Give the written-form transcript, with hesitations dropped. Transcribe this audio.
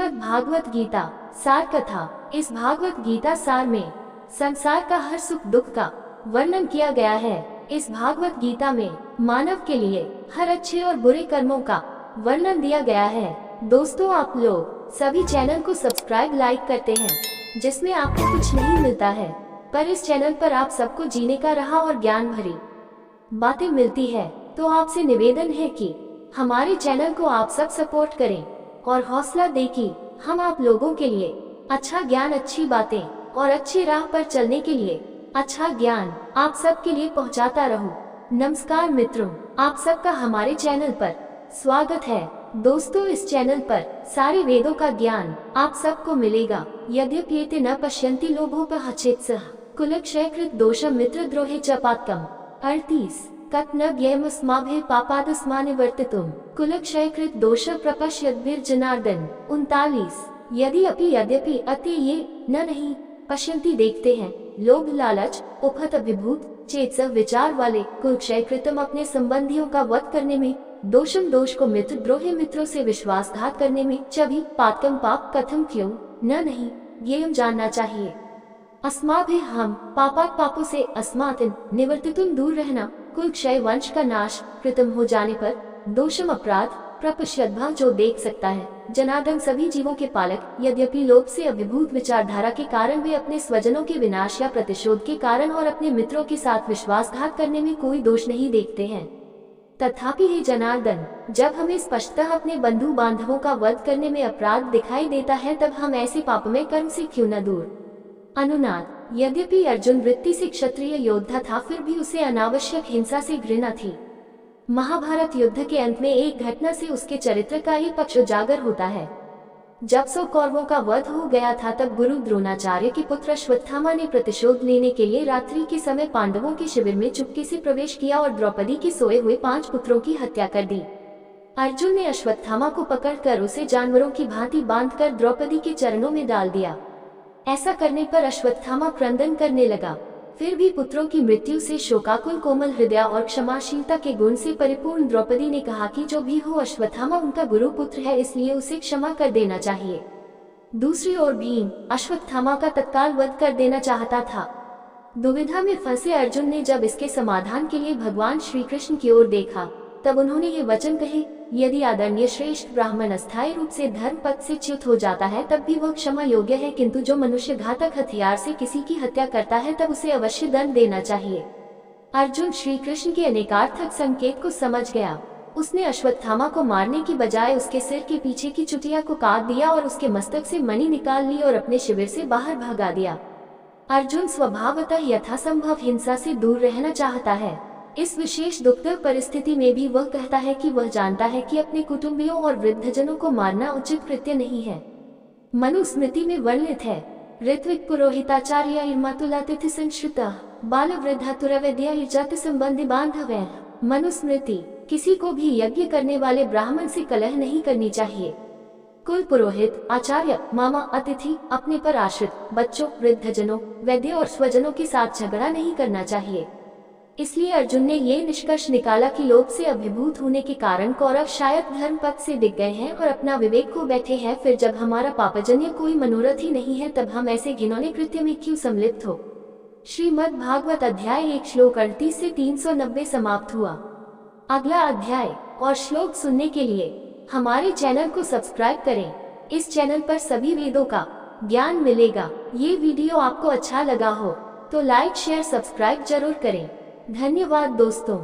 श्रीमद् भागवत गीता सार कथा। इस भागवत गीता सार में संसार का हर सुख दुख का वर्णन किया गया है। इस भागवत गीता में मानव के लिए हर अच्छे और बुरे कर्मों का वर्णन दिया गया है। दोस्तों, आप लोग सभी चैनल को सब्सक्राइब लाइक करते हैं, जिसमें आपको कुछ नहीं मिलता है, पर इस चैनल पर आप सबको जीने का राह और ज्ञान भरी बातें मिलती है। तो आपसे निवेदन है कि हमारे चैनल को आप सब सपोर्ट करें और हौसला दें कि हम आप लोगों के लिए अच्छा ज्ञान, अच्छी बातें और अच्छी राह पर चलने के लिए अच्छा ज्ञान आप सब के लिए पहुंचाता रहूं। नमस्कार मित्रों, आप सबका हमारे चैनल पर स्वागत है। दोस्तों, इस चैनल पर सारे वेदों का ज्ञान आप सबको मिलेगा। यद्यपि एते न पश्यन्ति लोभोपहचेत्सः कुलक्षयकृत दोषं मित्रद्रोहे च पातकम्। 38 कत न ज्ञेयमस्माभिः पापादस्मानिवर्तितुम् कुलक्षयकृत दोष प्रपश्यद्भिर्जनार्दन। 39 यद्यपि अति ये न नहीं पश्यन्ति देखते हैं, लोभ लालच उपहत अभिभूत चेत विचार वाले कुलक्षयकृतम अपने संबंधियों का वध करने में, दोषम दोष को मित्र द्रोहे मित्रों से विश्वासघात करने में, चभी पातकम पाप कथम क्यों न नहीं ये जानना चाहिए। अस्माभिः हम पापात पापों से, अस्मातिन निवर्तितुम दूर रहना, कुल क्षय वंश का नाश कृतम हो जाने पर, दोषम अपराध प्रपश्यद्भा जो देख सकता है, जनार्दन सभी जीवों के पालक। यद्यपि लोभ से अभिभूत विचारधारा के कारण वे अपने स्वजनों के विनाश या प्रतिशोध के कारण और अपने मित्रों के साथ विश्वासघात करने में कोई दोष नहीं देखते हैं, तथापि हे जनार्दन, जब हमें स्पष्टतः अपने बंधु बांधवों का वध करने में अपराध दिखाई देता है, तब हम ऐसे पापमय कर्म से क्यों न दूर। अनुनाद। यद्यपि अर्जुन वृत्ति से क्षत्रिय योद्धा था, फिर भी उसे अनावश्यक हिंसा से घृणा थी। महाभारत युद्ध के अंत में एक घटना से उसके चरित्र का ये पक्ष उजागर होता है। जब 100 कौरवों का वध हो गया था, तब गुरु द्रोणाचार्य के पुत्र अश्वत्थामा ने प्रतिशोध लेने के लिए रात्रि के समय पांडवों के शिविर में चुपके से प्रवेश किया और द्रौपदी के सोए हुए 5 पुत्रों की हत्या कर दी। अर्जुन ने अश्वत्थामा को पकड़कर उसे जानवरों की भांति बांधकर द्रौपदी के चरणों में डाल दिया। ऐसा करने पर अश्वत्थामा क्रंदन करने लगा। फिर भी पुत्रों की मृत्यु से शोकाकुल, कोमल हृदय और क्षमाशीलता के गुण से परिपूर्ण द्रौपदी ने कहा कि जो भी हो, अश्वत्थामा उनका गुरु पुत्र है, इसलिए उसे क्षमा कर देना चाहिए। दूसरी ओर भीम अश्वत्थामा का तत्काल वध कर देना चाहता था। दुविधा में फंसे अर्जुन ने जब इसके समाधान के लिए भगवान श्री कृष्ण की ओर देखा, तब उन्होंने ये वचन कहे, यदि आदरणीय श्रेष्ठ ब्राह्मण अस्थायी रूप से धर्म पद से च्युत हो जाता है, तब भी वह क्षमा योग्य है, किंतु जो मनुष्य घातक हथियार से किसी की हत्या करता है, तब उसे अवश्य दंड देना चाहिए। अर्जुन श्री कृष्ण के अनेकार्थक संकेत को समझ गया। उसने अश्वत्थामा को मारने की बजाय उसके सिर के पीछे की चुटिया को काट दिया और उसके मस्तक से मणि निकाल ली और अपने शिविर से बाहर भगा दिया। अर्जुन स्वभावतः यथासंभव हिंसा से दूर रहना चाहता है। इस विशेष दुखद परिस्थिति में भी वह कहता है कि वह जानता है कि अपने कुटुंबियों और वृद्धजनों को मारना उचित कृत्य नहीं है। मनुस्मृति में वर्णित है, ऋत्विक पुरोहिताचार्य इर्मातुलातिथि संश्रिता बाल वृद्धातुरवैद्य इर्जाति संबंधी बांधव्य। मनुस्मृति किसी को भी यज्ञ करने वाले ब्राह्मण से कलह नहीं करनी चाहिए। कुल पुरोहित, आचार्य, मामा, अतिथि, अपने पर आश्रित बच्चों, वृद्धजनों, वैद्य और स्वजनों के साथ झगड़ा नहीं करना चाहिए। इसलिए अर्जुन ने ये निष्कर्ष निकाला कि लोभ से अभिभूत होने के कारण कौरव शायद धर्म पथ से दिख गए हैं और अपना विवेक खो बैठे हैं। फिर जब हमारा पापजन्य कोई मनोरथ ही नहीं है, तब हम ऐसे घिनौने कृत्य में क्यों सम्मिलित हो। श्रीमद् भागवत अध्याय 1 श्लोक 38 से 390 समाप्त हुआ। अगला अध्याय और श्लोक सुनने के लिए हमारे चैनल को सब्सक्राइब करें। इस चैनल पर सभी वेदों का ज्ञान मिलेगा। ये वीडियो आपको अच्छा लगा हो तो लाइक, शेयर, सब्सक्राइब जरूर करें। धन्यवाद दोस्तों।